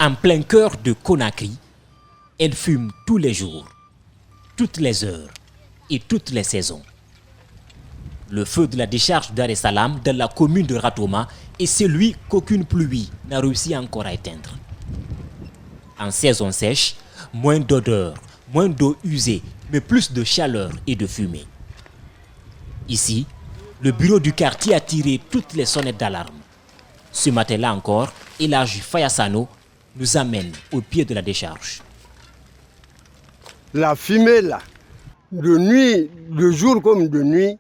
En plein cœur de Conakry, elle fume tous les jours, toutes les heures et toutes les saisons. Le feu de la décharge Dar es Salaam dans la commune de Ratoma est celui qu'aucune pluie n'a réussi encore à éteindre. En saison sèche, moins d'odeur, moins d'eau usée, mais plus de chaleur et de fumée. Ici, le bureau du quartier a tiré toutes les sonnettes d'alarme. Ce matin-là encore, Elhadji Fayasano nous amène au pied de la décharge. La fumée là, de nuit, de jour comme de nuit,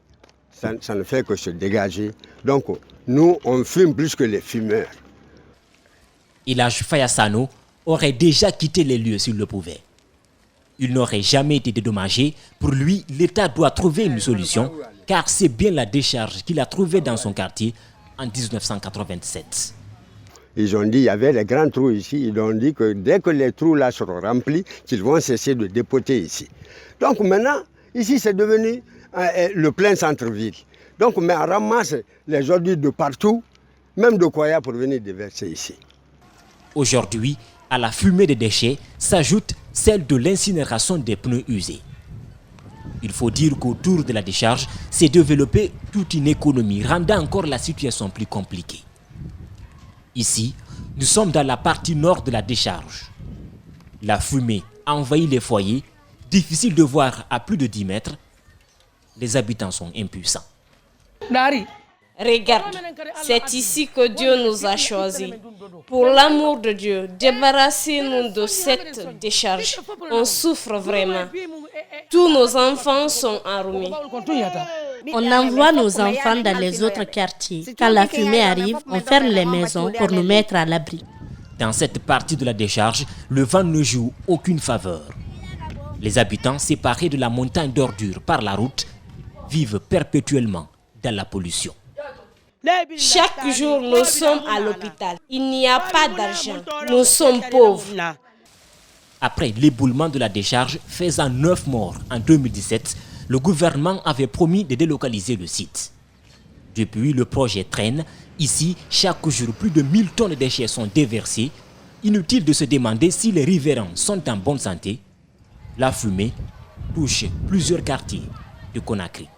ça ne fait que se dégager. Donc nous, on fume plus que les fumeurs. Elhadji Fayasano aurait déjà quitté les lieux s'il le pouvait. Il n'aurait jamais été dédommagé. Pour lui, l'État doit trouver une solution, car c'est bien la décharge qu'il a trouvée dans son quartier en 1987. Ils ont dit qu'il y avait les grands trous ici. Ils ont dit que dès que les trous là seront remplis, qu'ils vont cesser de dépoter ici. Donc maintenant, ici c'est devenu le plein centre-ville. Donc mais on ramasse les ordures de partout, même de Koya pour venir déverser ici. Aujourd'hui, à la fumée des déchets s'ajoute celle de l'incinération des pneus usés. Il faut dire qu'autour de la décharge s'est développée toute une économie, rendant encore la situation plus compliquée. Ici, nous sommes dans la partie nord de la décharge. La fumée envahit les foyers, difficile de voir à plus de 10 mètres. Les habitants sont impuissants. Regarde, c'est ici que Dieu nous a choisis. Pour l'amour de Dieu, débarrassez-nous de cette décharge. On souffre vraiment. Tous nos enfants sont enrhumés. On envoie nos enfants dans les autres quartiers. Quand la fumée arrive, on ferme les maisons pour nous mettre à l'abri. Dans cette partie de la décharge, le vent ne joue aucune faveur. Les habitants, séparés de la montagne d'ordures par la route, vivent perpétuellement dans la pollution. Chaque jour, nous sommes à l'hôpital. Il n'y a pas d'argent. Nous sommes pauvres. Après l'éboulement de la décharge faisant 9 morts en 2017, le gouvernement avait promis de délocaliser le site. Depuis, le projet traîne. Ici, chaque jour, plus de 1000 tonnes de déchets sont déversés. Inutile de se demander si les riverains sont en bonne santé. La fumée touche plusieurs quartiers de Conakry.